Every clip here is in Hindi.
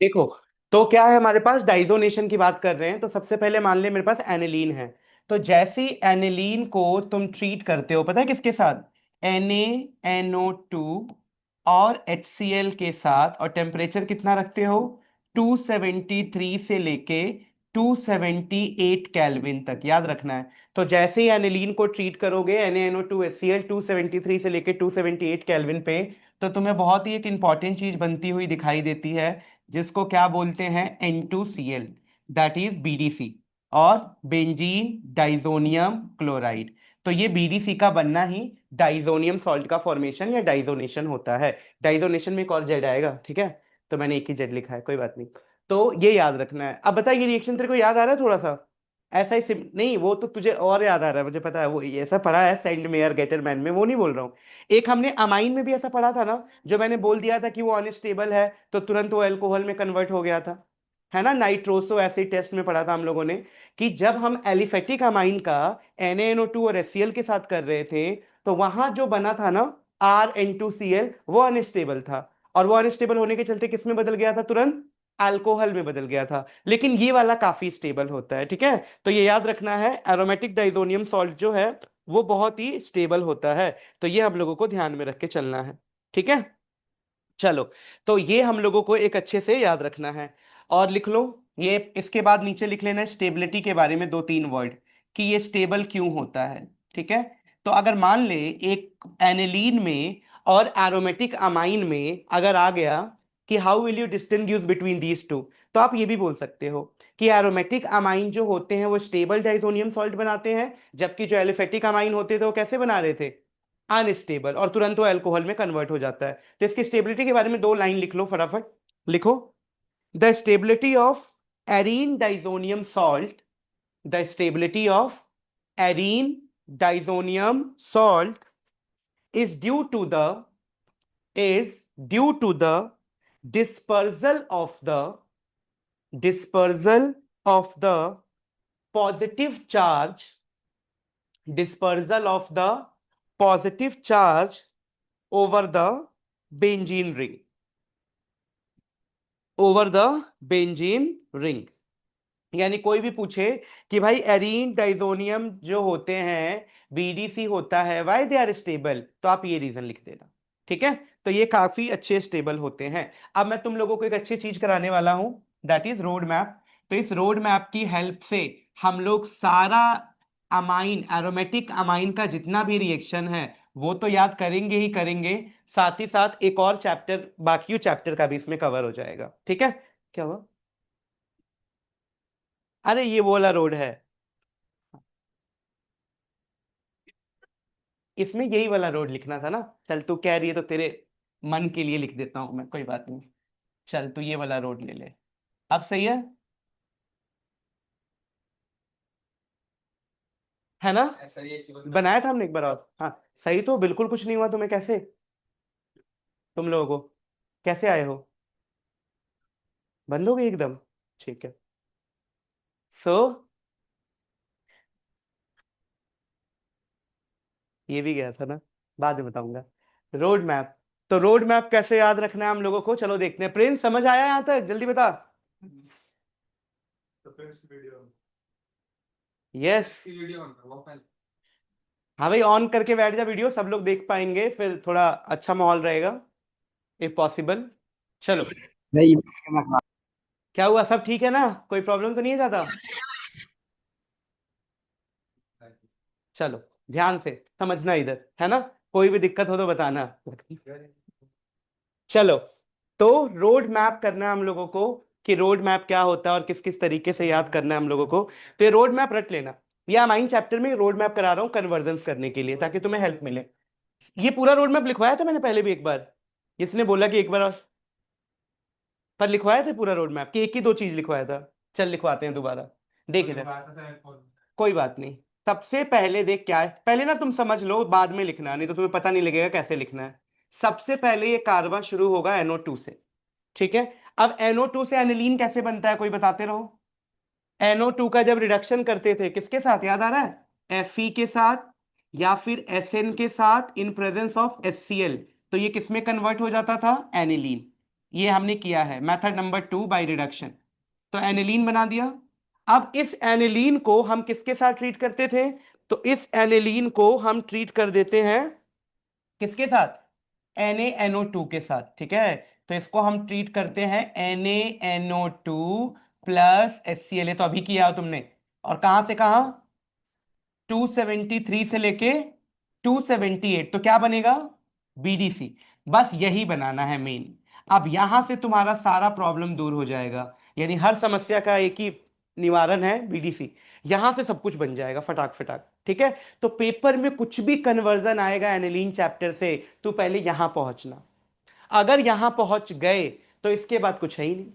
देखो, तो क्या है हमारे पास, डाइजोनेशन की बात कर रहे हैं, तो सबसे पहले मान ले मेरे पास एनिलीन है। तो जैसे ही एनिलीन को तुम ट्रीट करते हो, पता है किसके साथ, NaNO2 और HCl के साथ, और टेम्परेचर कितना रखते हो, 273 से लेके 278 केल्विन तक, याद रखना है। तो जैसे ही एनिलीन को ट्रीट करोगे, NaNO2 HCl 273 से लेके 278 केल्विन पे, तो तुम्हें बहुत ही एक इंपॉर्टेंट चीज बनती हुई दिखाई देती है, जिसको क्या बोलते हैं, N2Cl, दैट इज BDC, और बेंजीन डाइजोनियम क्लोराइड। तो ये BDC का बनना ही डाइजोनियम सॉल्ट का फॉर्मेशन या डाइजोनेशन होता है। डाइजोनेशन में एक और जेड आएगा, ठीक है, तो मैंने एक ही जेड लिखा है, कोई बात नहीं। तो ये याद रखना है। अब बता, ये रिएक्शन तेरे को याद आ रहा है थोड़ा सा, ऐसा ही नहीं, वो तो तुझे और याद आ रहा है, मुझे पता है, वो ऐसा पढ़ा है सेंड मेयर गेटरमैन में, वो नहीं बोल रहा हूँ। एक हमने अमाइन में भी ऐसा पढ़ा था ना, जो मैंने बोल दिया था कि वो अनस्टेबल है, तो तुरंत वो अल्कोहल में कन्वर्ट हो गया था, है ना, नाइट्रोसो एसिड टेस्ट में पढ़ा था हम लोगों ने, कि जब हम एलिफेटिक अमाइन का NaNO2 और HCl के साथ कर रहे थे, तो वहां जो बना था ना, RN2Cl, वो अनस्टेबल था, और वो अनस्टेबल होने के चलते किस में बदल गया था तुरंत, अल्कोहल में बदल गया था। लेकिन ये वाला काफी स्टेबल होता है, ठीक है। तो ये याद रखना है, एरोमेटिक डाइजोनियम सॉल्ट जो है वो बहुत ही स्टेबल होता है। तो ये हम लोगों को ध्यान में रख के चलना है, ठीक है। चलो, तो ये हम लोगों को एक अच्छे से याद रखना है। और लिख लो, ये इसके बाद नीचे लिख लेना है स्टेबिलिटी के बारे में दो तीन वर्ड, कि ये स्टेबल क्यों होता है, ठीक है। तो अगर मान ले एक एनिलीन में और एरोमेटिक अमाइन में अगर आ गया कि how will you distinguish between these two, तो आप ये भी बोल सकते हो कि एरोमेटिक अमाइन जो होते हैं वो स्टेबल डाइसोनियम सॉल्ट बनाते हैं, जबकि जो एलिफेटिक अमाइन होते थे वो कैसे बना रहे थे, अनस्टेबल, और तुरंत वो अल्कोहल में कन्वर्ट हो जाता है। तो इसकी स्टेबिलिटी के बारे में दो लाइन लिख लो फटाफट। लिखो, the stability of arene diazonium salt, the stability of arene diazonium salt is due to the is due to the dispersal of the dispersal of the positive charge, dispersal of the positive charge over the benzene ring, over the benzene ring. यानी कोई भी पूछे कि भाई एरीन डाइजोनियम जो होते हैं, BDC होता है, व्हाई दे आर स्टेबल, तो आप ये रीजन लिख देना, ठीक है। तो ये काफी अच्छे स्टेबल होते हैं। अब मैं तुम लोगों को एक अच्छी चीज कराने वाला हूं, दैट इज रोड मैप। तो इस रोड मैप की हेल्प से हम लोग सारा अमाइन, एरोमेटिक अमाइन का जितना भी रिएक्शन है वो तो याद करेंगे ही करेंगे, साथ ही साथ एक और चैप्टर, बाकी चैप्टर का भी इसमें कवर हो जाएगा, ठीक है। क्या हुआ, अरे ये वो वाला रोड है, इसमें यही वाला रोड लिखना था ना। चल तू कह रही है तो तेरे मन के लिए लिख देता हूं मैं, कोई बात नहीं। चल तू ये वाला रोड ले ले, अब सही है ना। बनाया था हमने एक बार, और हाँ, सही तो बिल्कुल कुछ नहीं हुआ तुम्हें, कैसे, तुम लोगों को कैसे आए हो, बंद हो गई एकदम, ठीक है। सो ये भी गया था ना, बाद में बताऊंगा। रोड मैप, तो रोड मैप कैसे याद रखना है हम लोगों को, चलो देखते हैं। प्रिंस समझ आया यहां तक, जल्दी बता। यस, हाँ भाई, ऑन करके बैठ जा, वीडियो सब लोग देख पाएंगे, फिर थोड़ा अच्छा माहौल रहेगा, इफ पॉसिबल। चलो, नहीं। क्या हुआ, सब ठीक है ना, कोई प्रॉब्लम तो नहीं है ज्यादा। चलो, ध्यान से समझना इधर, है ना, कोई भी दिक्कत हो तो बताना। चलो, तो रोड मैप करना है हम लोगों को, कि रोड मैप क्या होता है और किस किस तरीके से याद करना है हम लोगों को। तो ये रोड मैप रट लेना, ये अमाइन चैप्टर में रोड मैप करा रहा हूँ कन्वर्जन करने के लिए, ताकि तुम्हें हेल्प मिले। ये पूरा रोड मैप लिखवाया था मैंने पहले भी एक बार, इसने बोला कि एक बार पर लिखवाया था पूरा रोड मैप, कि एक ही दो चीज लिखवाया था। चल लिखवाते हैं दोबारा, देख इधर, कोई बात नहीं। सबसे पहले देख क्या है, पहले ना तुम समझ लो, बाद में लिखना, नहीं तो तुम्हें पता नहीं लगेगा कैसे लिखना है। सबसे पहले ये कार्बन शुरू होगा NO2 से, ठीक है। अब NO2 से एनिलीन कैसे बनता है, कोई बताते रहो। NO2 का जब रिडक्शन करते थे किसके साथ, याद आ रहा है, Fe के साथ, या फिर SN के साथ इन प्रेजेंस ऑफ HCl, तो ये किसमें कन्वर्ट हो जाता था, एनिलीन। ये हमने किया है मेथड नंबर 2 बाय रिडक्शन। तो एनिलीन बना दिया। अब इस एनिलीन को हम किसके साथ ट्रीट करते थे? तो इस एनिलीन को हम ट्रीट कर देते हैं किसके साथ? NaNO2 के साथ, ठीक है। तो इसको हम ट्रीट करते हैं NaNO2 प्लस HCl। तो अभी किया हो तुमने। और कहां से कहां? 273 से लेके 278। तो क्या बनेगा? BDC। बस यही बनाना है मेन। अब यहां से तुम्हारा सारा प्रॉब्लम दूर हो जाएगा। यानी हर समस्या का एक ही निवारण है, BDC। यहां से सब कुछ बन जाएगा फटाक फटाक, ठीक है। तो पेपर में कुछ भी कन्वर्जन आएगा एनिलीन चैप्टर से, तो पहले यहां पहुंचना। अगर यहां पहुंच गए तो इसके बाद कुछ है ही नहीं।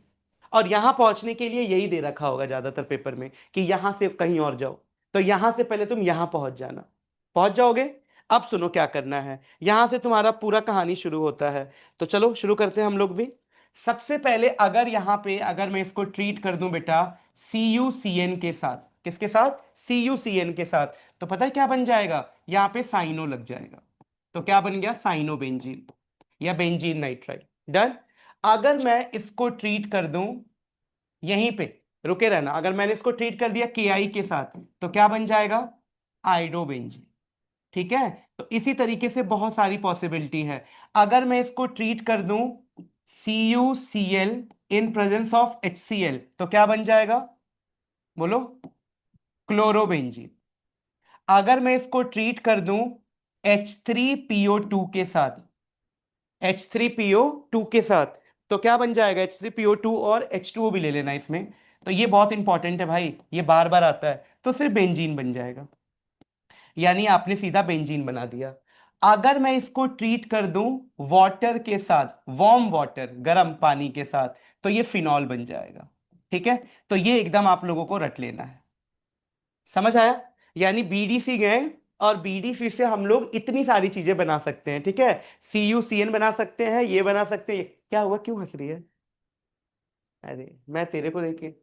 और यहां पहुंचने के लिए यही दे रखा होगा ज्यादातर पेपर में कि यहां से कहीं और जाओ। तो यहां से पहले तुम यहां पहुंच जाना। पहुंच जाओगे। अब सुनो क्या करना है। यहां से तुम्हारा पूरा कहानी शुरू होता है। तो चलो शुरू करते हैं हम लोग भी। सबसे पहले अगर यहां पे अगर मैं इसको ट्रीट कर दूं बेटा CuCN के साथ, किसके साथ? CuCN के साथ। तो पता है क्या बन जाएगा? यहां पे साइनो लग जाएगा। तो क्या बन गया? साइनोबेंजीन या बेंजीन नाइट्राइड। डन। अगर मैं इसको ट्रीट कर दूं यहीं पे, रुके रहना, अगर मैंने इसको ट्रीट कर दिया KI के साथ, तो क्या बन जाएगा? आइडोबेंजीन। ठीक है। तो इसी तरीके से बहुत सारी पॉसिबिलिटी है। अगर मैं इसको ट्रीट कर दूं CuCl in presence of HCl, तो क्या बन जाएगा? बोलो। क्लोरोबेंजीन। अगर मैं इसको ट्रीट कर दूं H3PO2 के साथ, H3PO2 के साथ, तो क्या बन जाएगा? H3PO2 और H2O भी ले लेना इसमें। तो ये बहुत इंपॉर्टेंट है भाई, ये बार बार आता है। तो सिर्फ बेंजीन बन जाएगा। यानी आपने सीधा बेंजीन बना दिया। अगर मैं इसको ट्रीट कर दूं वाटर के साथ, वार्म वाटर, गर्म पानी के साथ, तो ये फिनॉल बन जाएगा। ठीक है। तो ये एकदम आप लोगों को रट लेना है। समझ आया? यानी BDC गए और BDC से हम लोग इतनी सारी चीजें बना सकते हैं, ठीक है। CuCN बना सकते हैं, ये बना सकते हैं। क्या हुआ, क्यों हंस रही है? अरे मैं तेरे को देखे।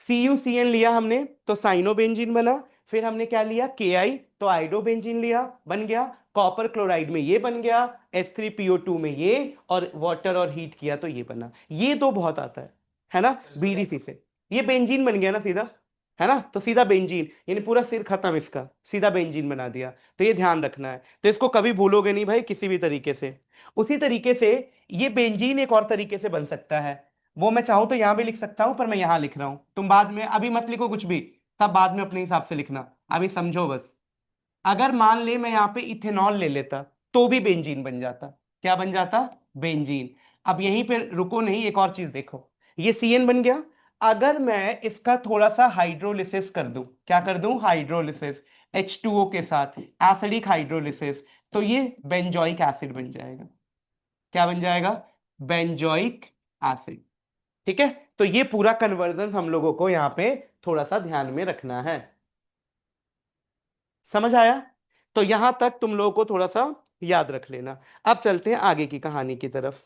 CuCN लिया हमने तो साइनोबेंजीन बना। फिर हमने क्या लिया? KI। तो आइडोबेंजीन लिया, बन गया। कॉपर क्लोराइड में ये बन गया। H3PO2 में ये। और वाटर और हीट किया तो ये बना। ये तो बहुत आता है ना, BDC से। ये बेंजीन बन गया ना सीधा, है ना। तो सीधा बेंजीन, यानी पूरा सिर खत्म इसका, सीधा बेंजीन बना दिया। तो ये ध्यान रखना है। तो इसको कभी भूलोगे नहीं भाई किसी भी तरीके से। उसी तरीके से ये बेंजीन एक और तरीके से बन सकता है। वो मैं चाहूं तो यहां भी लिख सकता हूं, पर मैं यहां लिख रहा हूं। तुम बाद में अभी मत लिखो कुछ भी, सब बाद में अपने हिसाब से लिखना। अभी समझो बस। अगर मान ले मैं यहां पे इथेनॉल ले लेता, तो भी बेंजीन बन जाता। क्या बन जाता? बेंजीन। अब यहीं पे रुको नहीं, एक और चीज देखो। ये CN बन गया। अगर मैं इसका थोड़ा सा हाइड्रोलिसिस कर दूं, क्या कर दूं? हाइड्रोलिसिस H2O के साथ, एसिडिक हाइड्रोलिसिस, तो ये बेंजोइक एसिड बन जाएगा। क्या बन जाएगा? Benzoic acid. ठीक है। तो ये पूरा कन्वर्जन हम लोगों को यहां पे थोड़ा सा ध्यान में रखना है। समझ आया? तो यहां तक तुम लोगों को थोड़ा सा याद रख लेना। अब चलते हैं आगे की कहानी की तरफ।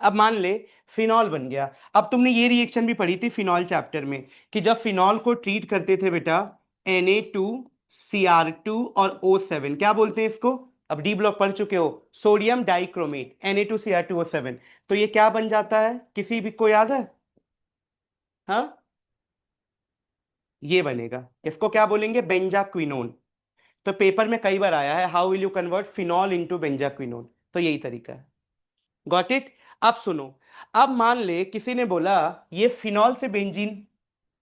अब मान ले फिनॉल बन गया। अब तुमने ये रिएक्शन भी पढ़ी थी फिनॉल चैप्टर में, कि जब फिनॉल को ट्रीट करते थे बेटा Na2Cr2 और O7, क्या बोलते हैं इसको? अब डी ब्लॉक पढ़ चुके हो। Sodium dichromate Na2Cr2O7। तो ये क्या बन जाता है, किसी भी को याद है? हाँ, ये बनेगा। इसको क्या बोलेंगे? बेंजाक्विनोन। तो पेपर में कई बार आया है, how will you convert phenol into benzoquinone. तो यही तरीका है। Got it? अब सुनो। अब मान ले किसी ने बोला ये फिनॉल से बेंजीन,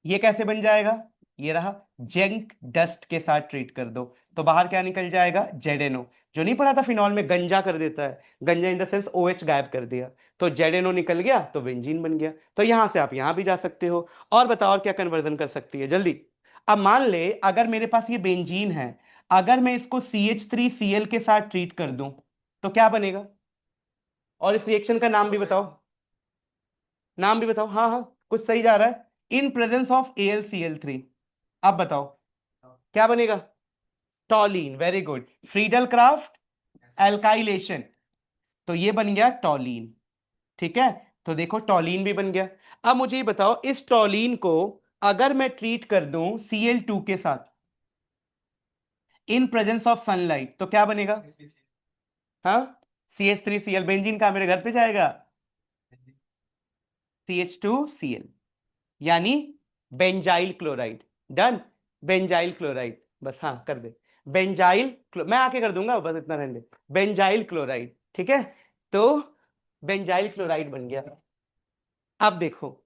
ये कैसे बन जाएगा? ये रहा, जिंक डस्ट के साथ ट्रीट कर दो, तो बाहर क्या निकल जाएगा? ZNO। जो नहीं पढ़ा था फिनॉल में गंजा कर देता है, गंजा इन द सेंस OH गायब कर दिया। तो ZNO निकल गया तो बेंजीन बन गया। तो यहां से आप यहां भी जा सकते हो। और बताओ और क्या कन्वर्जन कर सकती है जल्दी। अब मान ले अगर मेरे पास ये बेंजीन है, अगर मैं इसको CH3Cl के साथ ट्रीट कर दूं, तो क्या बनेगा? और इस रिएक्शन का नाम भी बताओ। नाम भी बताओ, हाँ हाँ, कुछ सही जा रहा है। In presence of AlCl3। अब बताओ क्या बनेगा? Toluene. Very good. Friedel Crafts alkylation. तो ये बन गया टॉलीन। ठीक है। तो देखो टॉलीन भी बन गया। अब मुझे ये बताओ इस टॉलीन को अगर मैं ट्रीट कर दूं Cl2 के साथ इन प्रेजेंस ऑफ सनलाइट, तो क्या बनेगा? हाँ, CH3Cl। बेंजीन का मेरे घर पे जाएगा। CH2Cl, यानी benzyl chloride. Done, benzyl chloride. बस हाँ कर दे, मैं आके कर दूंगा, बस इतना रहने दे। बेंजाइल क्लोराइड, ठीक है। तो बेंजाइल क्लोराइड बन गया। अब देखो,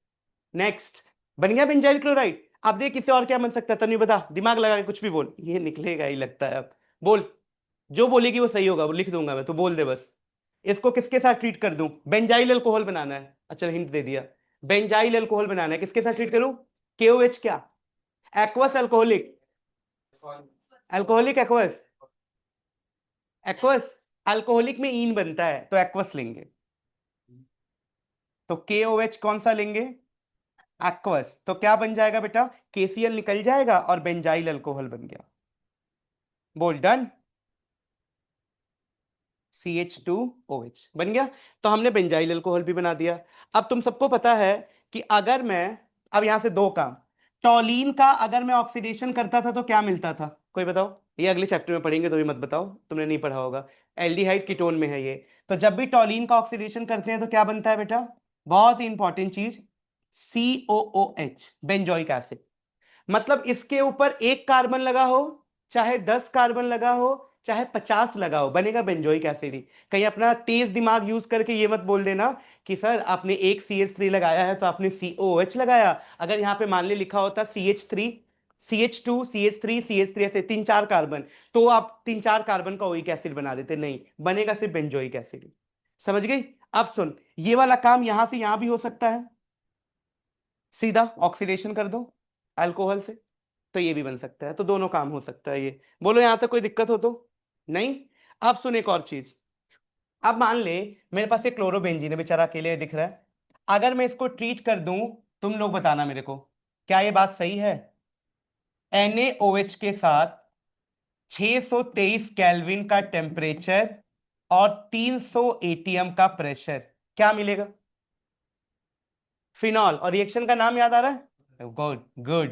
नेक्स्ट बन गया बेंजाइल क्लोराइड। अब देख इससे और क्या बन सकता है, तन्वी बता, दिमाग लगा के कुछ भी बोल, ये निकलेगा ही लगता है। अब बोल, जो बोलेगी वो सही होगा, वो लिख दूंगा मैं, तो बोल दे बस। इसको किसके साथ ट्रीट कर दूं? बेंजाइल अल्कोहल बनाना है, अच्छा हिंट दे दिया। बेंजाइल अल्कोहल बनाना है, किसके साथ ट्रीट करूं? KOH क्या? Aqueous alcoholic, alcoholic aqueous, aqueous alcoholic में ईन बनता है तो एक्वस लेंगे। तो KOH कौन सा लेंगे? एक्वस। तो क्या बन जाएगा बेटा? KCl निकल जाएगा और बेंजाइल अल्कोहल बन गया। बोल डन, CH2OH बन गया। तो हमने बेंजाइल अल्कोहल भी बना दिया। अब तुम सबको पता है कि अगर मैं, अब यहां से दो काम, टॉलीन का अगर मैं ऑक्सीडेशन करता था तो क्या मिलता था, कोई बताओ? ये अगले चैप्टर में पढ़ेंगे तो भी मत बताओ, तुमने नहीं पढ़ा होगा। एल्डिहाइड कीटोन में है ये। तो जब भी टॉलीन का ऑक्सीडेशन करते हैं तो क्या बनता है बेटा? बहुत ही इंपॉर्टेंट चीज, COOH, बेंजोइक एसिड। मतलब इसके ऊपर एक कार्बन लगा हो, चाहे 10 कार्बन लगा हो, चाहे 50 लगा हो, बनेगा बेंजोइक एसिड ही। कहीं अपना तेज दिमाग यूज करके ये मत बोल देना कि सर आपने एक CH3 लगाया है तो आपने COOH लगाया। अगर यहाँ पे मान ले लिखा होता CH3, CH2, CH3, CH3, ऐसे 3-4 कार्बन, तो आप 3-4 कार्बन का ओइक एसिड बना देते, नहीं बनेगा, सिर्फ बेंजोइक एसिड। समझ गई? अब सुन, ये वाला काम यहां से यहां भी हो सकता है, सीधा ऑक्सीडेशन कर दो अल्कोहल से, तो ये भी बन सकता है, तो दोनों काम हो सकता है ये। बोलो यहां तक कोई दिक्कत हो तो? नहीं। अब सुन एक और चीज, अब मान ले मेरे पास एक क्लोरोबेंजीन है, बेचारा अकेले दिख रहा है, अगर मैं इसको ट्रीट कर दूं, तुम लोग बताना मेरे को, क्या ये बात सही है? NaOH के साथ 623 केल्विन का टेम्परेचर और 300 ATM का प्रेशर, क्या मिलेगा? फिनॉल। और रिएक्शन का नाम याद आ रहा है? Good good.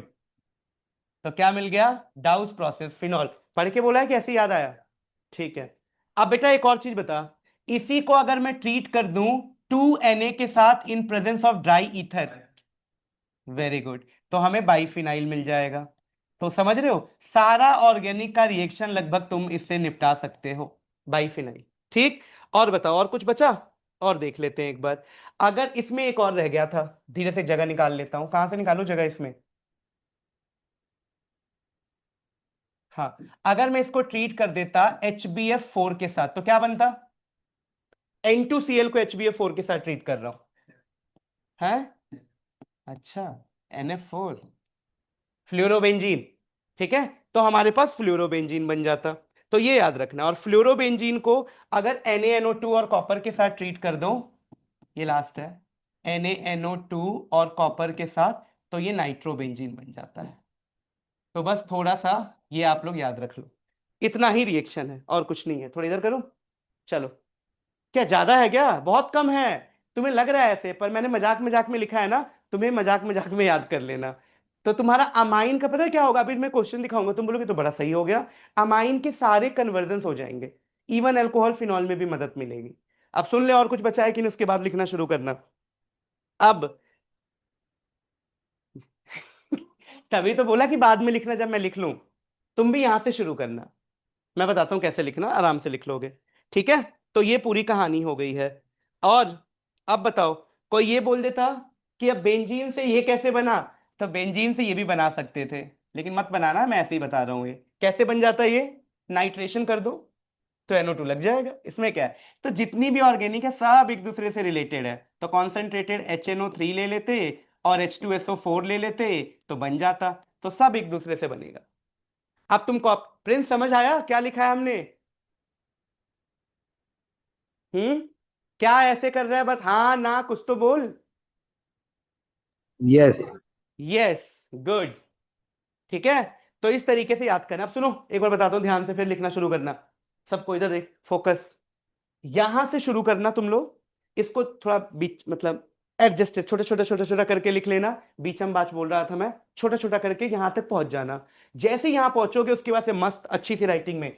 तो क्या मिल गया? डाउस प्रोसेस, फिनॉल। पढ़ के बोला है कि ऐसे याद आया? ठीक है। अब बेटा एक और चीज बता, इसी को अगर मैं ट्रीट कर दूं 2Na के साथ इन presence of dry ether, very good, तो हमें बाइफिनाइल मिल जाएगा। तो समझ रहे हो, सारा ऑर्गेनिक का रिएक्शन लगभग तुम इससे निपटा सकते हो, बाइफिनाइल। ठीक। और बताओ और कुछ बचा? और देख लेते हैं एक बार। अगर इसमें एक और रह गया था, धीरे से जगह निकाल लेता हूं, कहां से निकालू जगह इसमें? हाँ, अगर मैं इसको ट्रीट कर देता HbF4 के साथ तो क्या बनता? N2Cl को HbF4 के साथ ट्रीट कर रहा हूं, है? अच्छा, NF4, फ्लोरोबेंजीन। ठीक है, तो हमारे पास फ्लोरोबेंजीन बन जाता। तो ये याद रखना। और फ्लोरोबेंजीन को अगर NaNO2 और कॉपर के साथ ट्रीट कर दो, ये लास्ट है, NaNO2 और कॉपर के साथ, तो ये नाइट्रोबेंजीन बन जाता है। तो बस थोड़ा सा ये आप लोग याद रख लो, इतना ही रिएक्शन है और कुछ नहीं है। थोड़ी इधर करो, चलो। क्या ज्यादा है क्या? बहुत कम है। तुम्हें लग रहा है ऐसे, पर मैंने मजाक मजाक में लिखा है ना, तुम्हें मजाक मजाक में याद कर लेना। तो तुम्हारा अमाइन का पता है क्या होगा? अभी मैं क्वेश्चन दिखाऊंगा, तुम बोलोगे तो बड़ा सही हो गया। अमाइन के सारे कन्वर्जन हो जाएंगे, इवन अल्कोहल फिनॉल में भी मदद मिलेगी। अब सुन ले और कुछ बचा है कि नहीं, उसके बाद लिखना शुरू करना। अब तभी तो बोला कि बाद में लिखना जब मैं लिख लूं। तुम भी यहां से शुरू करना, मैं बताता हूं कैसे लिखना, आराम से लिख लोगे। ठीक है, तो ये पूरी कहानी हो गई है। और अब बताओ, कोई ये बोल देता कि अब बेंजीन से ये कैसे बना, तो बेंजीन से ये भी बना सकते थे, लेकिन मत बनाना, मैं ऐसे ही बता रहा हूं ये कैसे बन जाता है। ये नाइट्रेशन कर दो तो NO2 लग जाएगा, इसमें क्या है? तो जितनी भी ऑर्गेनिक है सब एक दूसरे से रिलेटेड है। तो कॉन्सेंट्रेटेड HNO3 ले लेते और H2SO4 ले लेते, तो बन जाता। तो सब एक दूसरे से बनेगा। अब तुमको प्रिंस समझ आया क्या लिखा है हमने? हम्म, क्या ऐसे कर रहा है बस, हाँ ना कुछ तो बोल। यस। Yes, good. ठीक है, तो इस तरीके से याद करना। अब सुनो एक बार बताता हूं ध्यान से, फिर लिखना शुरू करना। सबको इधर देख, फोकस, यहां से शुरू करना तुम लोग। इसको थोड़ा बीच मतलब एडजस्ट, छोटा छोटा छोटा छोटा करके लिख लेना। बीचम बात बोल रहा था मैं, छोटा छोटा करके यहां तक पहुंच जाना। जैसे यहां पहुंचोगे उसके बाद से मस्त अच्छी सी राइटिंग में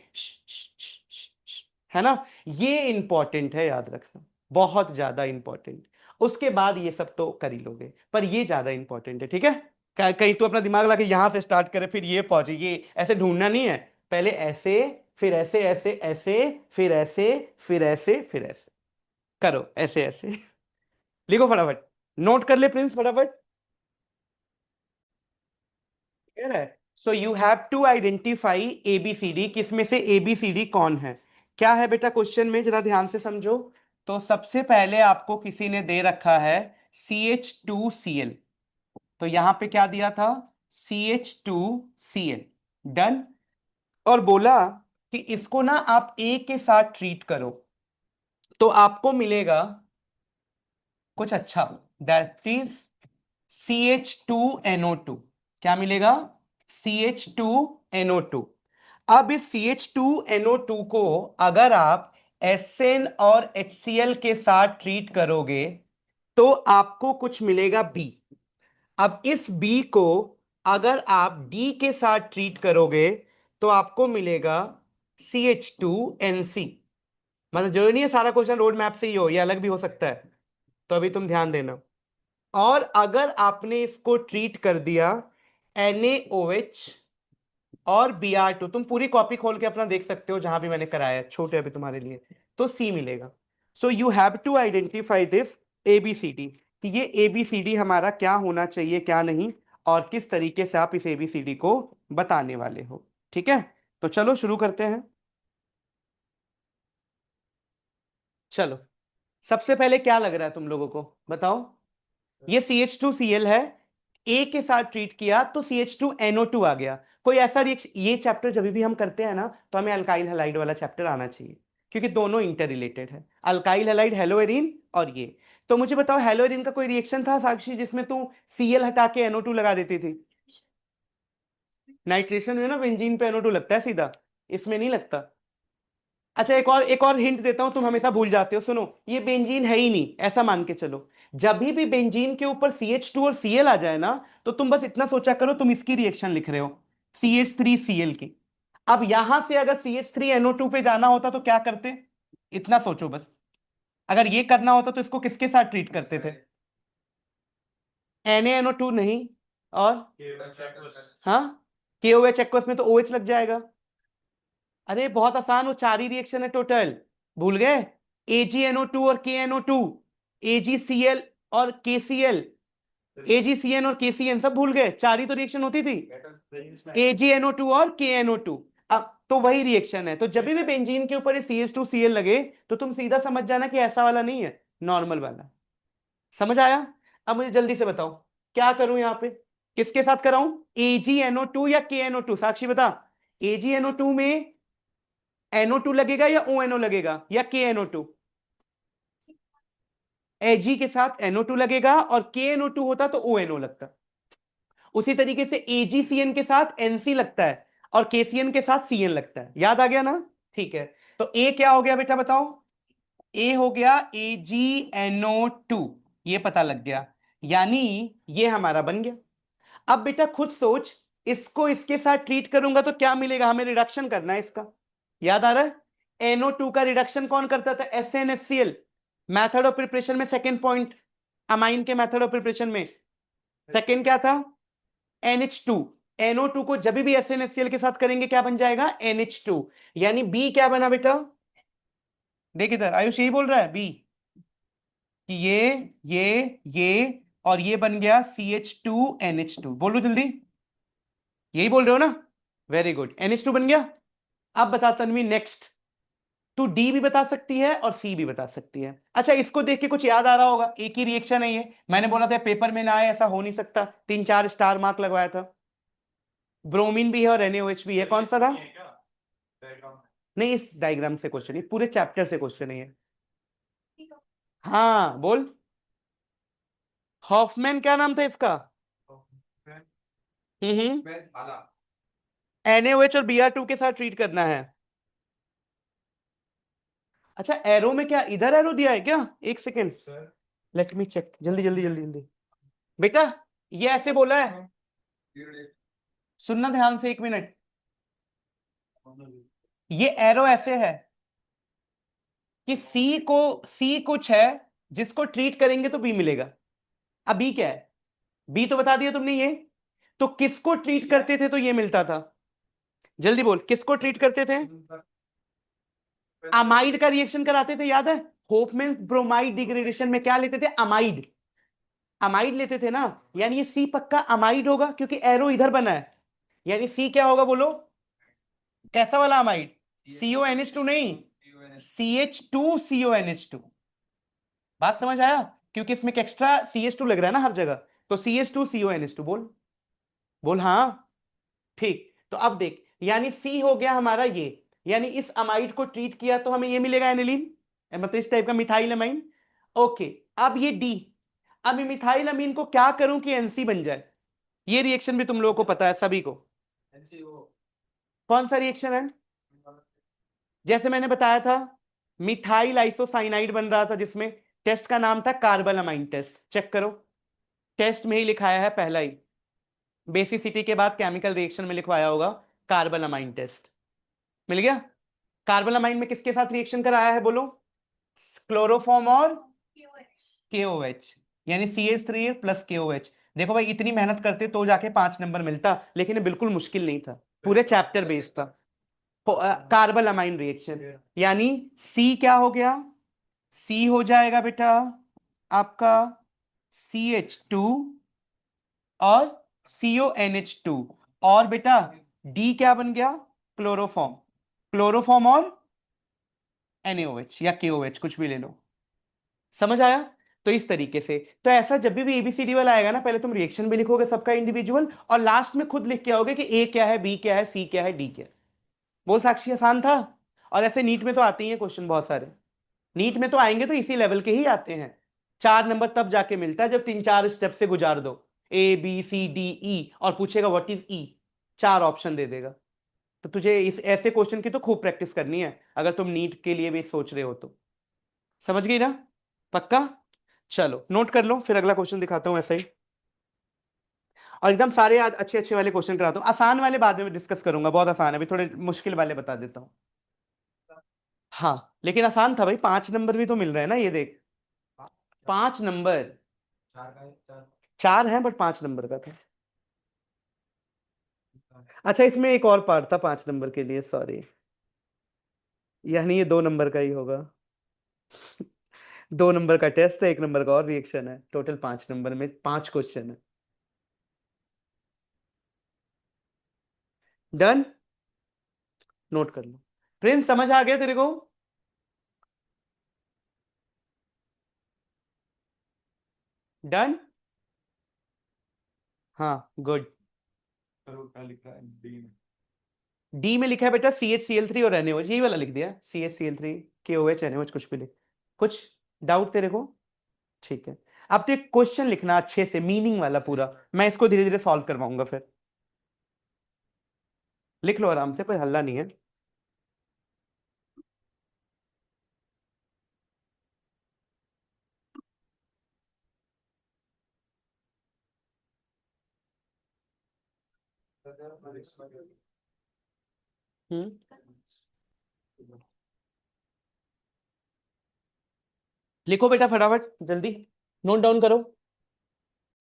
है ना। ये इंपॉर्टेंट है, याद रखना, बहुत ज्यादा इंपॉर्टेंट। उसके बाद ये सब तो कर ही लोगे, पर ये ज्यादा इंपॉर्टेंट है, ठीक है। कहीं तो अपना दिमाग लगा यहां से स्टार्ट करे फिर ये पहुंचे, ये ऐसे ढूंढना नहीं है। पहले ऐसे, फिर ऐसे ऐसे ऐसे, फिर ऐसे, फिर ऐसे, फिर ऐसे करो, ऐसे ऐसे। लिखो फटाफट, नोट कर ले प्रिंस फटाफट। क्लियर है। So you have to identify ABCD, किसमें से एबीसीडी कौन है। क्या है बेटा क्वेश्चन में, जरा ध्यान से समझो। तो सबसे पहले आपको किसी ने दे रखा है CH2Cl, तो यहां पे क्या दिया था, CH2Cl, डन। और बोला कि इसको ना आप ए के साथ ट्रीट करो तो आपको मिलेगा कुछ अच्छा, दैट इज CH2NO2। क्या मिलेगा, CH2NO2। अब इस CH2NO2 को अगर आप SN और HCl के साथ ट्रीट करोगे तो आपको कुछ मिलेगा बी। अब इस बी को अगर आप डी के साथ ट्रीट करोगे तो आपको मिलेगा CH2NC। मतलब जरूरी नहीं है सारा क्वेश्चन रोड मैप से ही हो, ये अलग भी हो सकता है, तो अभी तुम ध्यान देना। और अगर आपने इसको ट्रीट कर दिया NaOH और Br2, तुम पूरी कॉपी खोल के अपना देख सकते हो जहां भी मैंने कराया है, छोटे अभी तुम्हारे लिए, तो C मिलेगा। So you have to identify this ABCD, कि ये ABCD हमारा क्या होना चाहिए क्या नहीं, और किस तरीके से आप इस ABCD को बताने वाले हो, ठीक है। तो चलो शुरू करते हैं। चलो, सबसे पहले क्या लग रहा है तुम लोगों को, बताओ। ये CH2Cl है, ए के साथ ट्रीट किया तो CH2NO2 आ गया। कोई ऐसा रिएक्शन, ये चैप्टर जब भी हम करते हैं ना तो हमें अल्काइल हैलाइड वाला चैप्टर आना चाहिए, क्योंकि दोनों इंटर रिलेटेड है, अल्काइल हैलाइड हेलोएरिन और ये। तो मुझे बताओ हेलोएरिन का कोई रिएक्शन था साक्षी जिसमें तू Cl हटा के NO2 लगा देती थी। नाइट्रेशन में ना बेंजीन पे NO2 लगता है सीधा, इसमें नहीं लगता। अच्छा, एक और हिंट देता हूं, तुम हमेशा भूल जाते हो, सुनो, ये बेंजीन है ही नहीं ऐसा मान के चलो। जब भी बेंजीन के ऊपर CH2 और Cl आ जाए ना, तो तुम बस इतना सोचा करो तुम इसकी रिएक्शन लिख रहे हो, CH3Cl की। अब यहां से अगर CH3NO2 पे जाना होता तो क्या करते, इतना सोचो बस। अगर ये करना होता तो इसको किसके साथ ट्रीट करते थे, NaNO2 नहीं, और हाँ, KOH एक्वस में तो OH लग जाएगा। अरे बहुत आसान, वो चार ही रिएक्शन है टोटल, भूल गए। AgNO2 और KNO2, AgCl और KCl, AgCN और KCN सब भूल गए, चार ही तो रिएक्शन होती थी, AgNO2 और KNO2। अब तो वही रिएक्शन है, तो जब भी बेंजीन के ऊपर CH2Cl लगे तो तुम सीधा समझ जाना कि ऐसा वाला नहीं है, नॉर्मल वाला। समझ आया। अब मुझे जल्दी से बताओ क्या करूं यहां पे, किसके साथ कराऊं, AgNO2 या KNO2, साक्षी बता। AgNO2 में NO2 लगेगा या ONO लगेगा या KNO2, Ag के साथ NO2 लगेगा और KNO2 होता तो ONO लगता। उसी तरीके से AgCN के साथ NC लगता है और KCN के साथ CN लगता है, याद आ गया ना। ठीक है, तो A क्या हो गया बेटा बताओ, A हो गया AgNO2, ये पता लग गया, यानी ये हमारा बन गया। अब बेटा खुद सोच, इसको इसके साथ ट्रीट करूंगा तो क्या मिलेगा, हमें रिडक्शन करना है इसका, याद आ रहा है। NO2 का रिडक्शन कौन करता था, SnHCl, मेथड ऑफ प्रिपरेशन में सेकंड पॉइंट, अमाइन के मेथड ऑफ प्रिपरेशन में सेकंड क्या था, NH2। NO2 को जब भी SnHCl के साथ करेंगे क्या बन जाएगा, NH2, यानी B क्या बना बेटा, देख इधर आयुष यही बोल रहा है, B कि ये और ये बन गया CH2NH2, बोलो जल्दी, यही बोल रहे हो ना, वेरी गुड, NH2 बन गया। अब बता तन्वी नेक्स्ट, तू डी भी बता सकती है और सी भी बता सकती है। अच्छा, इसको देख के कुछ याद आ रहा होगा, एक ही रिएक्शन है ये, मैंने बोला था पेपर में ना आए ऐसा हो नहीं सकता, 3-4 स्टार मार्क लगवाया था। ब्रोमीन भी है और NaOH भी है, कौन सा था, नहीं इस डायग्राम से क्वेश्चन है, पूरे चैप्टर से क्वेश्चन है ये। हाँ बोल, हॉफमैन क्या नाम था इसका, NaOH और Br2 के साथ ट्रीट करना है। अच्छा, एरो में क्या इधर एरो दिया है क्या, एक सेकेंड, लेट मी चेक, जल्दी जल्दी जल्दी जल्दी। बेटा ये ऐसे बोला है, सुनना ध्यान से, एक मिनट, ये एरो ऐसे है कि सी कुछ है जिसको ट्रीट करेंगे तो बी मिलेगा। अब बी क्या है? बी तो बता दिया तुमने ये। तो किसको ट्रीट करते थे तो ये मिलता था? जल्दी बोल, किसको ट्रीट करते थे? अमाइड का रिएक्शन कराते थे, याद है? होफमैन ब्रोमाइड डिग्रेडेशन में क्या लेते थे? अमाइड। अमाइड लेते थे ना। यानी ये सी पक्का अमाइड होगा, क्योंकि एरो इधर बना है। यानी सी क्या होगा बोलो? कैसा वाला अमाइड? CONH2 नहीं, CH2CONH2। बात समझ आया? क्योंकि इसमें एक्स्ट्रा CH2 लग रहा है ना हर जगह। तो CH2CONH2 बोल। बोल हाँ। ठीक, तो अब देख, यानी सी हो गया हमारा ये। यानी इस अमाइड को ट्रीट किया तो हमें ये मिलेगा एनिलीन, मतलब इस टाइप का मिथाइल अमाइन। ओके। अब ये डी। अब ये मिथाइल अमीन को क्या करूं कि एनसी बन जाए? ये रिएक्शन भी तुम लोगों को पता है सभी को। कौन सा रिएक्शन है? जैसे मैंने बताया था, मिथाइल आइसोसाइनाइड बन रहा था, जिसमें टेस्ट का नाम था कार्बलामाइन टेस्ट। चेक करो, टेस्ट में ही लिखाया है पहला ही। बेसिसिटी के बाद केमिकल रिएक्शन में लिखवाया होगा कार्बलामाइन टेस्ट। मिल गया? कार्बलामाइन में किसके साथ रिएक्शन कराया है बोलो? क्लोरोफॉर्म और KOH। यानी CH3 प्लस KOH। देखो भाई, इतनी मेहनत करते तो जाके 5 नंबर मिलता, लेकिन ये बिल्कुल मुश्किल नहीं था, पूरे चैप्टर बेस्ड था। Carpal amine reaction. यानी सी क्या हो गया? सी हो जाएगा बेटा आपका CH2 और CONH2। और बेटा डी क्या बन गया? क्लोरोफॉर्म। क्लोरोफॉर्म और NaOH या KOH, कुछ भी ले लो। समझ आया? तो इस तरीके से, तो ऐसा जब भी ABCD वाला आएगा ना, पहले तुम रिएक्शन भी लिखोगे सबका इंडिविजुअल, और लास्ट में खुद लिख के आओगे कि ए क्या है, बी क्या है, सी क्या है, डी क्या है। बोल साक्षी, आसान था? और ऐसे नीट में तो आते ही हैं क्वेश्चन बहुत सारे। नीट में तो आएंगे तो इसी लेवल के ही आते हैं। 4 नंबर तब जाके मिलता है जब 3-4 स्टेप से गुजार दो। ABCDE और पूछेगा व्हाट इज ई, 4 ऑप्शन दे देगा। तो तुझे इस ऐसे क्वेश्चन की तो खूब प्रैक्टिस करनी है, अगर तुम नीट के लिए भी सोच रहे हो तो। समझ गई ना? पक्का? चलो नोट कर लो, फिर अगला क्वेश्चन दिखाता हूं ऐसा ही। और एकदम सारे आज अच्छे अच्छे वाले क्वेश्चन कराता हूँ, आसान वाले बाद में डिस्कस करूंगा, बहुत आसान है, अभी थोड़े मुश्किल वाले बता देता हूँ। हाँ, लेकिन आसान था भाई, 5 नंबर भी तो मिल रहे हैं ना, ये देख। 5 नंबर। 4 है बट 5 नंबर का था। अच्छा, इसमें एक और पार्ट था 5 नंबर के लिए, सॉरी। यानी ये 2 नंबर का ही होगा। 2 नंबर का टेस्ट है, 1 नंबर का और रिएक्शन है, टोटल 5 नंबर में 5 क्वेश्चन है। डन। नोट कर लो। प्रिंस, समझ आ गया तेरे को? डन। हाँ, गुड। डी में लिखा है बेटा CHCl3 और NaOH, यही वाला लिख दिया, CHCl3 KOH NaOH, कुछ भी लिख। कुछ डाउट तेरे को? ठीक है। अब तो एक क्वेश्चन लिखना अच्छे से, मीनिंग वाला पूरा, मैं इसको धीरे धीरे सॉल्व करवाऊंगा फिर। लिख लो आराम से, कोई हल्ला नहीं है। हम्म। लिखो बेटा फटाफट जल्दी, नोट डाउन करो।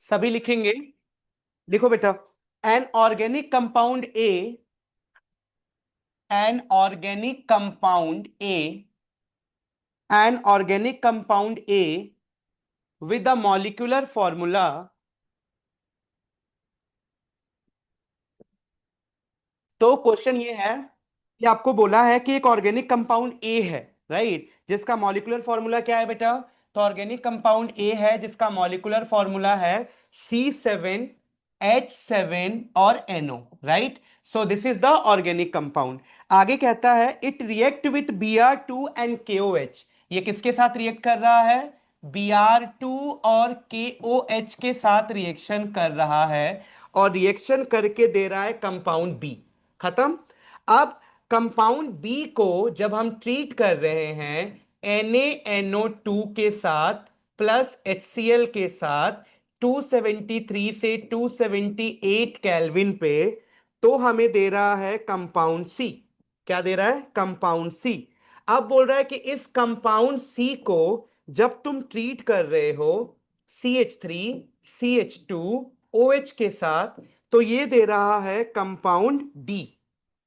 सभी लिखेंगे। लिखो बेटा। An organic compound A, an organic compound A, an organic compound A with the molecular formula, तो क्वेश्चन ये है कि आपको बोला है कि एक ऑर्गेनिक कंपाउंड ए है, राइट, जिसका मॉलिक्यूलर फॉर्मूला क्या है बेटा? तो ऑर्गेनिक कंपाउंड ए है जिसका मॉलिक्यूलर फॉर्मूला है C7H7 और NO, right. So this is the organic compound. आगे कहता है it react with Br2 and KOH। ये किसके साथ रिएक्ट कर रहा है? Br2 और KOH के साथ रिएक्शन कर रहा है, और रिएक्शन करके दे रहा है कंपाउंड बी। खत्म। अब कंपाउंड बी को जब हम ट्रीट कर रहे हैं NaNO2 के साथ प्लस HCl के साथ 273 से 278 केल्विन पे, तो हमें दे रहा है कंपाउंड सी। क्या दे रहा है? Compound C. अब बोल रहा है कि इस कंपाउंड सी को जब तुम ट्रीट कर रहे हो CH3 CH2 OH के साथ, तो ये दे रहा है कंपाउंड B,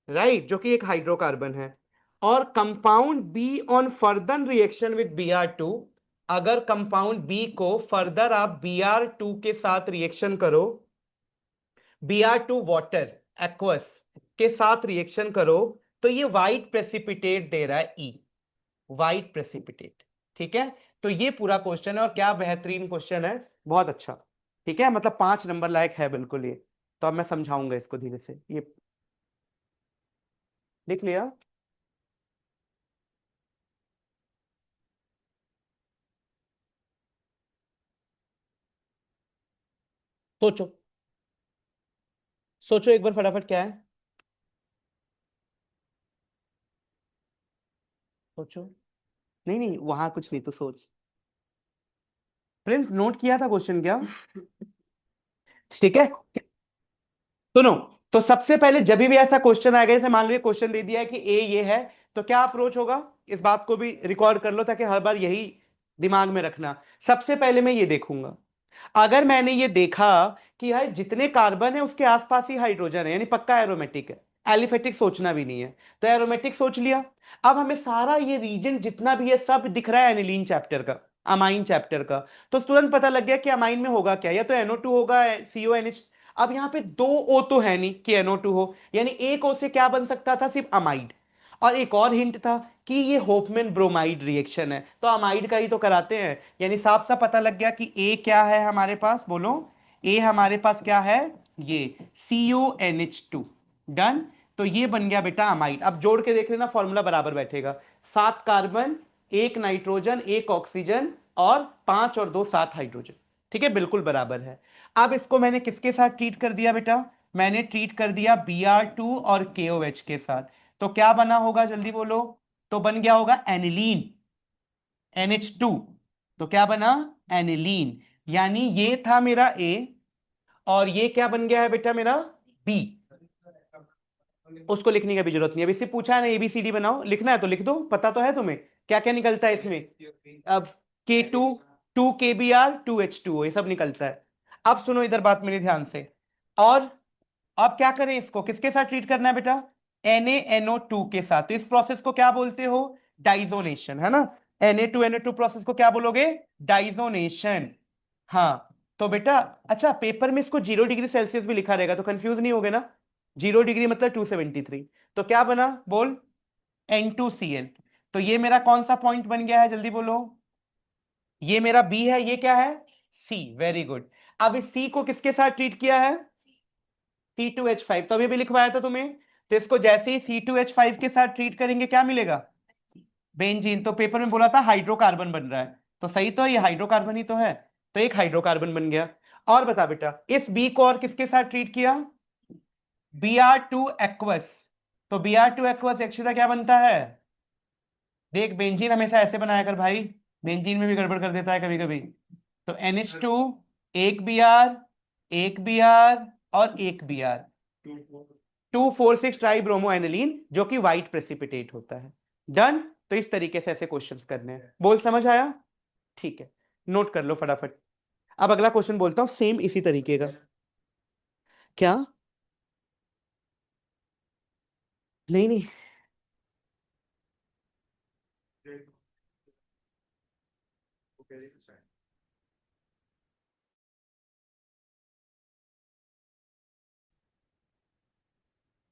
राइट, जो कि एक हाइड्रोकार्बन है। और compound be on further reaction with Br2, अगर कंपाउंड बी को फर्दर आप Br2 के साथ रिएक्शन करो, Br2 वाटर एक्वस के साथ रिएक्शन करो, तो ये व्हाइट प्रेसिपिटेट दे रहा है E, व्हाइट प्रेसिपिटेट। ठीक है, तो ये पूरा क्वेश्चन है, और क्या बेहतरीन क्वेश्चन है, बहुत अच्छा। ठीक है, मतलब 5 नंबर लायक है बिल्कुल ये। तो अब मैं समझाऊंगा इसको धीरे से। ये लिख लिया? सोचो, सोचो एक बार फटाफट, क्या है? सोचो। नहीं नहीं, वहां कुछ नहीं, तो सोच। प्रिंस, नोट किया था क्वेश्चन क्या? ठीक है, सुनो। तो सबसे पहले जब भी ऐसा क्वेश्चन आएगा, जैसे मान लो क्वेश्चन दे दिया है कि ए ये है, तो क्या अप्रोच होगा? इस बात को भी रिकॉर्ड कर लो, ताकि हर बार यही दिमाग में रखना। सबसे पहले मैं ये देखूंगा, अगर मैंने ये देखा कि यार जितने कार्बन है उसके आसपास ही हाइड्रोजन है, यानी पक्का एरोमेटिक है, एलिफेटिक सोचना भी नहीं है, तो एरोमेटिक सोच लिया। अब हमें सारा ये रीजन जितना भी है सब दिख रहा है एनिलीन चैप्टर का, अमाइन चैप्टर का। तो तुरंत पता लग गया कि अमाइन में होगा क्या, या तो NO2 होगा, CONH। अब यहाँ पे दो O तो है नहीं कि NO2 हो, यानी एक O से क्या बन सकता था? सिर्फ अमाइड। और एक और हिंट था कि ये होफमैन ब्रोमाइड रिएक्शन है, तो अमाइड का ही तो कराते हैं। यानी साफ साफ पता लग गया कि ए क्या है हमारे पास, बोलो। ए हमारे पास क्या है? ये CONH2। डन। तो ये बन गया बेटा अमाइड। अब जोड़ के देख लेना, फॉर्मूला बराबर बैठेगा। 7 कार्बन, 1 नाइट्रोजन, 1 ऑक्सीजन, और 5 और 2 7 हाइड्रोजन। ठीक है, बिल्कुल बराबर है। अब इसको मैंने किसके साथ ट्रीट कर दिया बेटा? मैंने ट्रीट कर दिया Br2 और KOH के साथ। तो क्या बना होगा, जल्दी बोलो? तो बन गया होगा एनिलीन, NH2। तो क्या बना? एनिलीन। यानी ये था मेरा ए, और ये क्या बन गया है बेटा मेरा? बी। उसको लिखने की भी जरूरत नहीं है, अभी सिर्फ पूछा है ना ABCD बनाओ, लिखना है तो लिख दो, पता तो है तुम्हें क्या क्या निकलता है इसमें। अब K2, 2 KBr 2H2O, ये सब निकलता है। अब सुनो इधर बात मेरे ध्यान से। और अब क्या करें, इसको किसके साथ ट्रीट करना है बेटा? NaNO2 के साथ। तो इस प्रोसेस को क्या बोलते हो? डाइजोनेशन, है ना? Na2NO2 प्रोसेस को क्या बोलोगे? डाइजोनेशन। हाँ। तो बेटा, अच्छा पेपर में इसको 0 डिग्री सेल्सियस भी लिखा रहेगा, तो कंफ्यूज नहीं होगे ना? 0 डिग्री मतलब 273। तो क्या बना, बोल? N2Cl। तो ये मेरा कौन सा पॉइंट बन गया है, जल्दी बोलो? ये मेरा बी है, ये क्या है? सी। Very good. अब इस सी को किसके साथ ट्रीट किया है? C2H5। तो अभी भी लिखवाया था तुम्हें। तो इसको जैसे ही C2H5 के साथ ट्रीट करेंगे, क्या मिलेगा? बेंजीन। तो पेपर में बोला था हाइड्रोकार्बन बन रहा है, तो सही तो है, ये हाइड्रोकार्बन ही तो है। तो एक हाइड्रोकार्बन बन गया। और बता बेटा, इस बी को और किसके साथ ट्रीट किया? Br2 aqueous. तो Br2 एक्वस अक्षता क्या बनता है? देख, बेंजीन हमेशा ऐसे बनाया कर भाई, बेंजीन में भी गड़बड़ कर देता है कभी कभी। तो NH2, एक Br, एक Br, और एक Br, 2,4,6 ट्राई ब्रोमो एनिलीन, जो कि व्हाइट प्रेसिपिटेट होता है। डन। तो इस तरीके से ऐसे क्वेश्चंस करने हैं, बोल समझ आया? ठीक है, नोट कर लो फटाफट। अब अगला क्वेश्चन बोलता हूं, सेम इसी तरीके का। क्या? नहीं नहीं,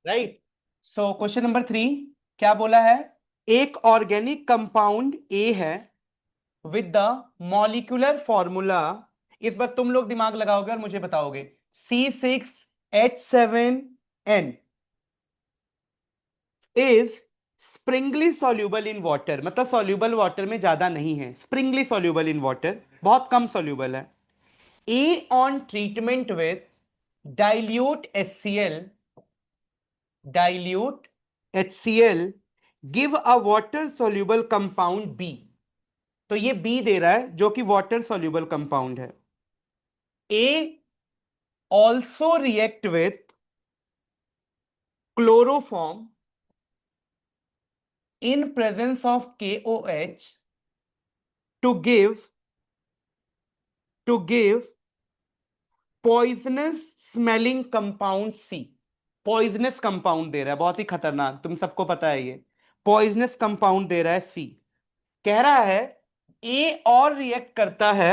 राइट। सो क्वेश्चन नंबर 3 क्या बोला है? एक ऑर्गेनिक कंपाउंड ए है विद द मॉलिक्यूलर फॉर्मूला, इस बार तुम लोग दिमाग लगाओगे और मुझे बताओगे, C6H7N is Sprüngli soluble in water, मतलब सॉल्यूबल वाटर में ज्यादा नहीं है, स्प्रिंगली सॉल्यूबल इन वाटर, बहुत कम सॉल्यूबल है। A on treatment with dilute HCl, dilute HCl give a water soluble compound B. तो ये बी दे रहा है, जो कि वाटर सॉल्यूबल कंपाउंड है। A also react with chloroform in presence of KOH to give poisonous smelling compound C. Poisonous compound दे रहा है, बहुत ही खतरनाक, तुम सबको पता है ये। पॉइजनस कंपाउंड दे रहा है सी। कह रहा है ए और रिएक्ट करता है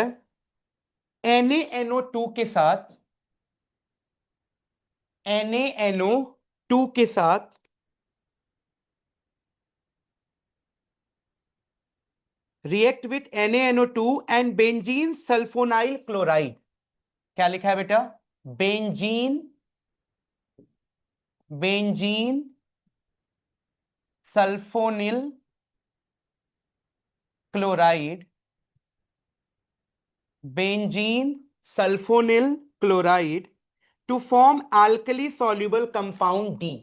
NaNO2 के साथ, NaNO2 के साथ react with NaNO2 and benzene sulphonyl chloride. क्या लिखा है बेटा? Benzene benzene sulphonyl chloride, benzene sulphonyl chloride to form alkali soluble compound D,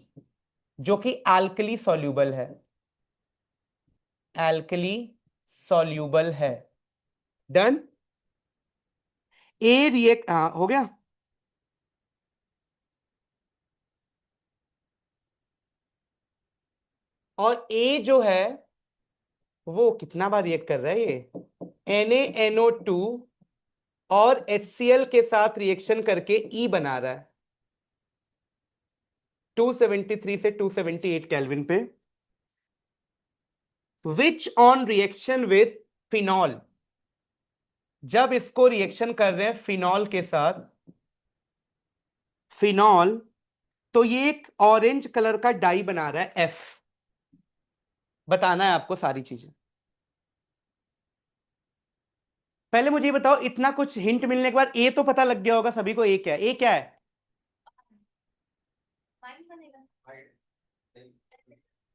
जो कि अल्कली सॉल्युबल है, अल्कली सॉल्युबल है। डन। ए रिएक्ट, हाँ हो गया। और ए जो है वो कितना बार रिएक्ट कर रहा है ये? NaNO2 और HCl के साथ रिएक्शन करके ई बना रहा है 273 से 278 केल्विन पे। Which on reaction with phenol, जब इसको रिएक्शन कर रहे हैं फिनॉल के साथ, फिनॉल, तो ये एक ऑरेंज कलर का डाई बना रहा है एफ। बताना है आपको सारी चीजें। पहले मुझे ये बताओ, इतना कुछ हिंट मिलने के बाद ए तो पता लग गया होगा सभी को, ए क्या है? ए क्या है?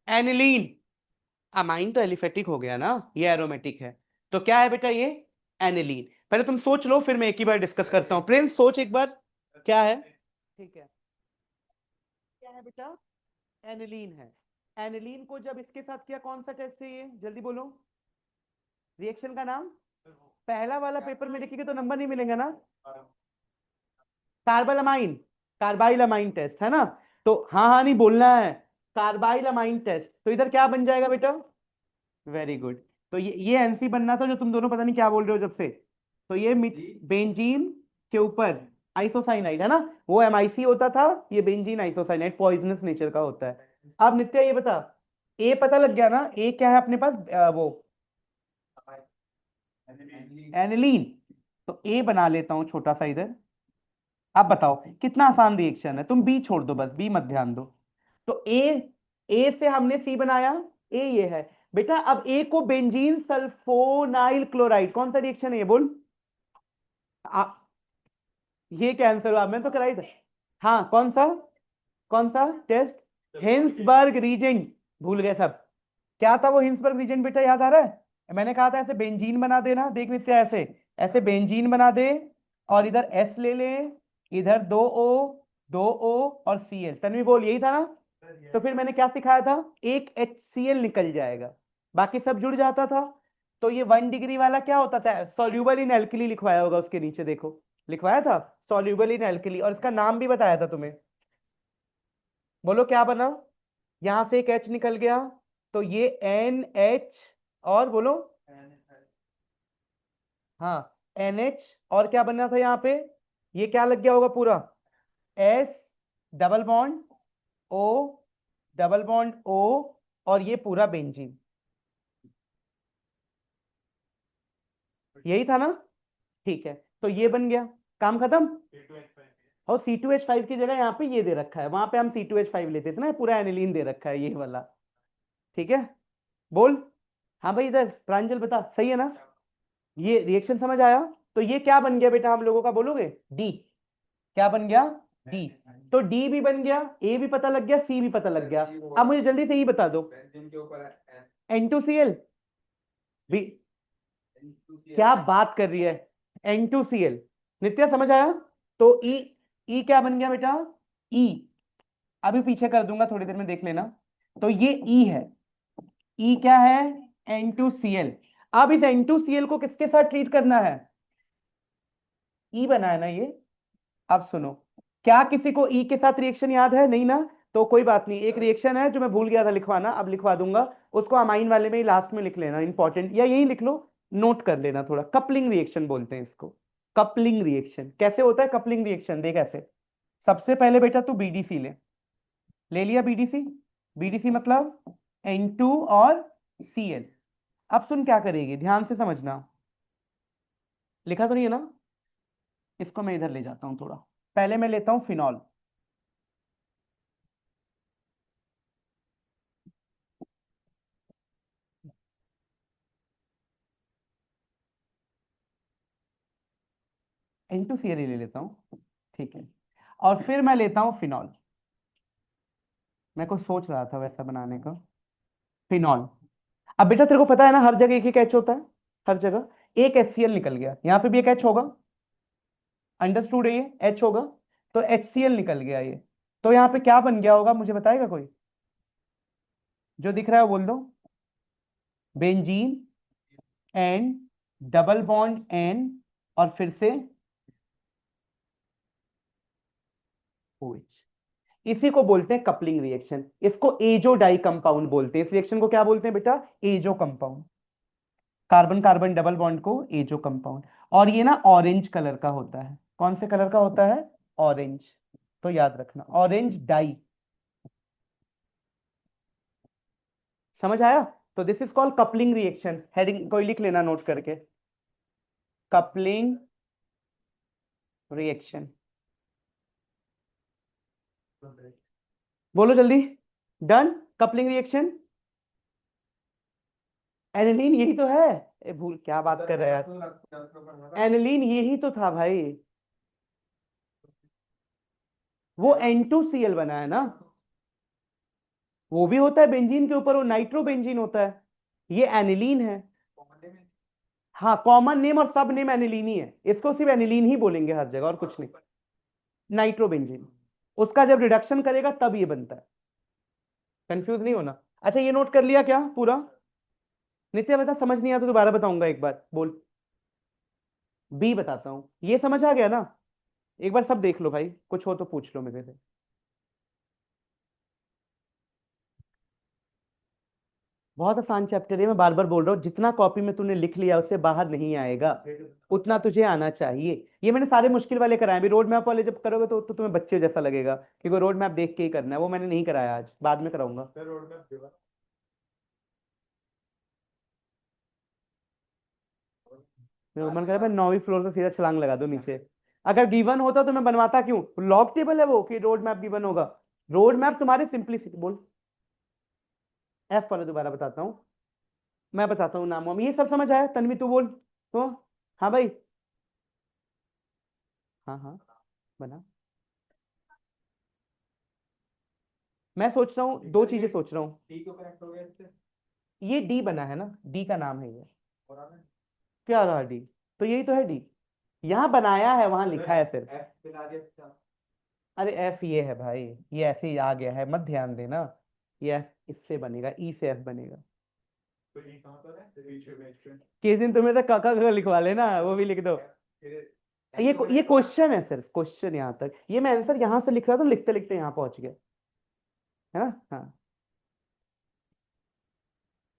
एनिलीन। अमाइन तो एलिफेटिक हो गया ना, ये एरोमेटिक है। तो क्या है बेटा ये? एनिलीन। पहले तुम सोच लो, फिर मैं एक ही बार डिस्कस करता हूं। प्रिंस सोच एक बार, क्या है? ठीक है, क्या है बेटा? एनिलीन है। एनिलीन को जब इसके साथ किया, कौन सा टेस्ट है ये, जल्दी बोलो। रिएक्शन का नाम पहला वाला पेपर में लिखेंगे तो नंबर नहीं मिलेगा ना। कार्बाइलमाइन, कार्बाइलमाइन टेस्ट है ना। तो हाँ हाँ नहीं बोलना है, कार्बाइलमाइन टेस्ट। तो इधर क्या बन जाएगा बेटा? Very good. तो ये एनसी बनना था, जो तुम दोनों पता नहीं क्या बोल रहे हो जब से। तो ये बेंजीन के ऊपर आइसोसाइनाइड है ना, वो MIC होता था, ये बेंजीन आइसोसाइनाइड पॉइजनस नेचर का होता है। अब नित्या ये बता, ए पता लग गया ना? ए क्या है अपने पास? वो एनिलीन। तो ए बना लेता हूं छोटा सा इधर। अब बताओ कितना आसान रिएक्शन है, तुम बी छोड़ दो, बस बी मत ध्यान दो। तो ए से हमने सी बनाया, ए ये है बेटा। अब ए को बेंजीन सल्फोनाइल क्लोराइड, कौन सा रिएक्शन है ये बोल? आ, ये क्या आंसर हुआ? मैं तो कराई था। हाँ कौन सा? कौन सा टेस्ट? Hinsberg reagent. भूल गए सब। क्या था वो हिंसबर्ग रीजेंट बेटा, याद आ रहा है? मैंने कहा था ऐसे बेंजीन बना देना, देख नित्या ऐसे, ऐसे बेंजीन बना दे, और इधर एस ले ले, इधर दो ओ और Cl। तन्वी बोल, यही था ना? तो फिर मैंने क्या सिखाया था? एक HCl निकल जाएगा, बाकी सब जुड़ जाता था। तो ये 1 डिग्री वाला क्या होता था? सॉल्यूबल इन एल्कली लिखवाया होगा उसके नीचे, देखो लिखवाया था सॉल्यूबल इन एल्कली, और इसका नाम भी बताया था तुम्हें। बोलो क्या बना? यहां से एक H निकल गया, तो ये NH, और बोलो। हाँ NH, और क्या बनना था यहाँ पे? ये क्या लग गया होगा पूरा? S double bond O, double bond O, और ये पूरा बेंजीन। यही था ना? ठीक है, तो ये बन गया, काम खत्म। और C2H5 की जगह यहाँ पे ये दे रखा है, वहां पे हम C2H5 लेते थे ना, पूरा एनिलीन दे रखा है ये वाला। ठीक है, बोल। हाँ भाई, इधर प्रांजल बता, सही है ना? ये रिएक्शन समझ आया? तो ये क्या बन गया बेटा हम लोगों का, बोलोगे? डी। क्या बन गया? डी। तो डी भी बन गया, ए भी पता लग गया, सी भी पता लग गया। अब मुझे जल्दी से ही बता दो, N2Cl भी। क्या बात कर रही है? N2Cl। नित्या समझ आया? तो ई, ई क्या बन गया बेटा? ई, अभी पीछे कर दूंगा थोड़ी देर में, देख लेना। तो ये ई है, ई क्या है? N2Cl। अब इस N2Cl को किसके साथ ट्रीट करना है? ई बना है ना ये। अब सुनो, क्या किसी को ई के साथ रिएक्शन याद है? नहीं ना? तो कोई बात नहीं, एक रिएक्शन है जो मैं भूल गया था लिखवाना, अब लिखवा दूंगा। उसको अमाइन वाले में ही लास्ट में लिख लेना, इंपॉर्टेंट, या यही लिख लो, नोट कर लेना थोड़ा, कपलिंग रिएक्शन बोलते हैं इसको। कपलिंग रिएक्शन कैसे होता है? कपलिंग रिएक्शन देख ऐसे, सबसे पहले बेटा तू बीडीसी ले लिया बीडीसी। बीडीसी मतलब N2 और Cl। अब सुन क्या करेगी, ध्यान से समझना, लिखा तो नहीं है ना? इसको मैं इधर ले जाता हूं थोड़ा। पहले मैं लेता हूं फिनॉल। N2Cl ही ले लेता हूं, ठीक है। और फिर मैं लेता हूं फिनॉल। मैं कुछ सोच रहा था वैसा बनाने का। फिनॉल। अब बेटा तेरे को पता है ना, हर जगह एक एक एच होता है, हर जगह एक HCl निकल गया, यहां पे भी एक एच होगा। अंडरस्टूड है? ये एच होगा, तो HCl निकल गया ये। तो यहाँ पे क्या बन गया होगा, मुझे बताएगा कोई? जो दिख रहा है वो बोल दो। Benzene and double bond N, और फिर से OH। इसी को बोलते हैं कपलिंग रिएक्शन। इसको एजो डाई कंपाउंड बोलते हैं। इस रिएक्शन को क्या बोलते हैं बेटा? Azo compound. Carbon carbon double bond को एजो कंपाउंड। और ये ना ऑरेंज कलर का होता है। कौन से कलर का होता है? ऑरेंज। तो याद रखना, ऑरेंज डाई। समझ आया? तो this is called coupling reaction. Heading कोई लिख लेना नोट करके, कपलिंग रिएक्शन। बोलो जल्दी। डन। Coupling reaction. एनिलीन यही तो है। भूल, क्या बात कर रहे हैं यार, एनिलीन यही तो था भाई। वो N2Cl बना है ना, वो भी होता है बेंजीन के ऊपर, वो नाइट्रो बेंजीन होता है। ये एनिलीन है। हाँ, कॉमन नेम और सब नेम एनिलीन ही है, इसको सिर्फ एनिलीन ही बोलेंगे हर जगह, और कुछ नहीं। Nitro benzene. उसका जब रिडक्शन करेगा तब ये बनता है। कंफ्यूज नहीं होना। अच्छा, ये नोट कर लिया क्या पूरा? नित्या बता, समझ नहीं आया तो दोबारा बताऊंगा, एक बार बोल। बी बताता हूँ, ये समझ आ गया ना? एक बार सब देख लो भाई, कुछ हो तो पूछ लो मेरे से। बहुत आसान चैप्टर है, मैं बार बार बोल रहा हूँ, जितना कॉपी में तूने लिख लिया उससे बाहर नहीं आएगा, उतना तुझे आना चाहिए। ये मैंने सारे मुश्किल वाले कराए, भी रोड मैप वाले जब करोगे तो तुम्हें बच्चे जैसा लगेगा, क्योंकि रोड मैप देख के ही करना है। वो मैंने नहीं कराया आज, बाद में कराऊंगा। मेरा मन कर रहा है मैं 9वीं फ्लोर से सीधा छलांग लगा दूं नीचे। अगर गिवन होता तो मैं बनवाता क्यों? लॉग टेबल है वो कि रोड मैप गिवन होगा? रोड मैप तुम्हारे सिंपलिसिटी बोल। एफ वाला दोबारा बताता हूँ, मैं बताता हूँ नाम वाम, ये सब समझ आया? तन्वी तू बोल तो। हाँ भाई। हाँ हाँ, बना। मैं सोच रहा हूँ, दो चीजें सोच रहा हूँ। ये डी बना है ना, डी का नाम है ये। क्या रहा डी? तो यही तो है डी। यहाँ बनाया है, वहां लिखा है सिर्फ। अरे एफ ये है भाई, ये ऐसे ही आ गया है, मत ध्यान देना। ये एफ इससे बनेगा, ई से एफ बनेगा। किस दिन तुम्हें तो काका का लिखवा लेना, वो भी लिख दो। ये क्वेश्चन है, सिर्फ क्वेश्चन यहाँ तक। ये मैं आंसर यहाँ से लिख रहा था, लिखते लिखते यहाँ पहुंच गया, है ना? हाँ।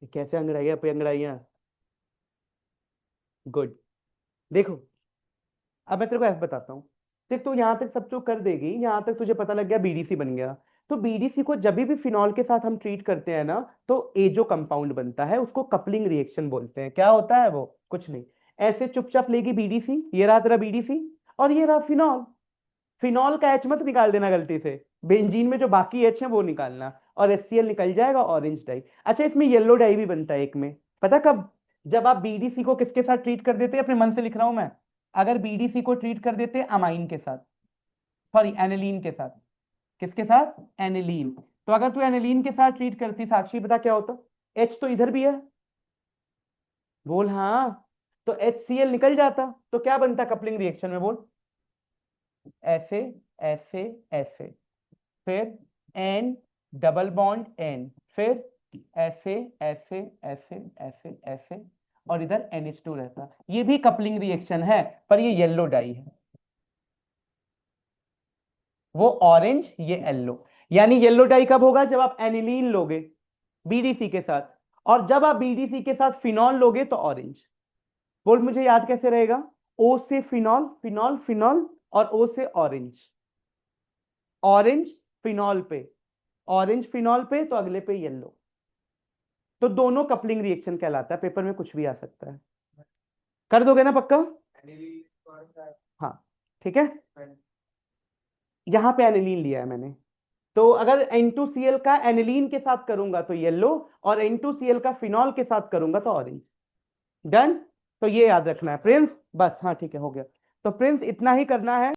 ये कैसे अंगड़ाइया पे अंगड़ाइया। गुड। देखो, अब मैं तेरे को ऐसे बताता हूँ। देख, तू यहाँ तक सब जो कर देगी, यहाँ तक तुझे पता लग गया बीडीसी बन गया। तो बीडीसी को जब भी फिनॉल के साथ हम ट्रीट करते हैं ना, तो ए जो कंपाउंड बनता है उसको कपलिंग रिएक्शन बोलते हैं। क्या होता है वो? कुछ नहीं। ऐसे चुपचाप लेगी बीडीसी, ये रहा तेरा बीडीसी, और ये रहा फिनॉल। फिनॉल का एच मत निकाल देना गलती से, बेंजीन में जो बाकी एच है वो निकालना, और HCl निकल जाएगा, ऑरेंज डाई। अच्छा, इसमें येलो डाई भी बनता है एक में, पता कब? जब आप बीडीसी को किसके साथ ट्रीट कर देते हैं, अपने मन से लिख रहा हूं मैं। अगर बीडीसी को ट्रीट कर देते अमाइन के साथ, सॉरी एनिलीन के साथ। किसके साथ? एनिलीन। तो अगर तू एनिलीन के साथ ट्रीट करती साक्षी, पता क्या होता? एच तो इधर भी है, बोल हाँ। तो HCl निकल जाता, तो क्या बनता कपलिंग रिएक्शन में, बोल? ऐसे, ऐसे, ऐसे, फिर एन डबल बॉन्ड एन, फिर ऐसे, ऐसे, ऐसे, ऐसे, ऐसे, और इधर NH2 रहता। ये भी कपलिंग रिएक्शन है, पर ये येलो डाई है। वो ऑरेंज, ये येलो। यानी येलो डाई कब होगा? जब आप एनिलीन लोगे बीडीसी के साथ, और जब आप बीडीसी के साथ फिनॉल लोगे तो ऑरेंज। बोल मुझे याद कैसे रहेगा? ओ से फिनॉल, फिनॉल फिनॉल, और ओ से ऑरेंज, ऑरेंज फिनॉल पे, ऑरेंज फिनॉल पे, तो अगले पे येलो। तो दोनों कपलिंग रिएक्शन कहलाता है, पेपर में कुछ भी आ सकता है। कर दोगे ना पक्का? हाँ ठीक है। यहां पे एनिलीन लिया है मैंने, तो अगर N2Cl का एनिलीन के साथ करूंगा तो येलो, और N2Cl का फिनॉल के साथ करूंगा तो ऑरेंज। डन। तो ये याद रखना है प्रिंस, बस। हाँ ठीक है, हो गया। तो प्रिंस इतना ही करना है।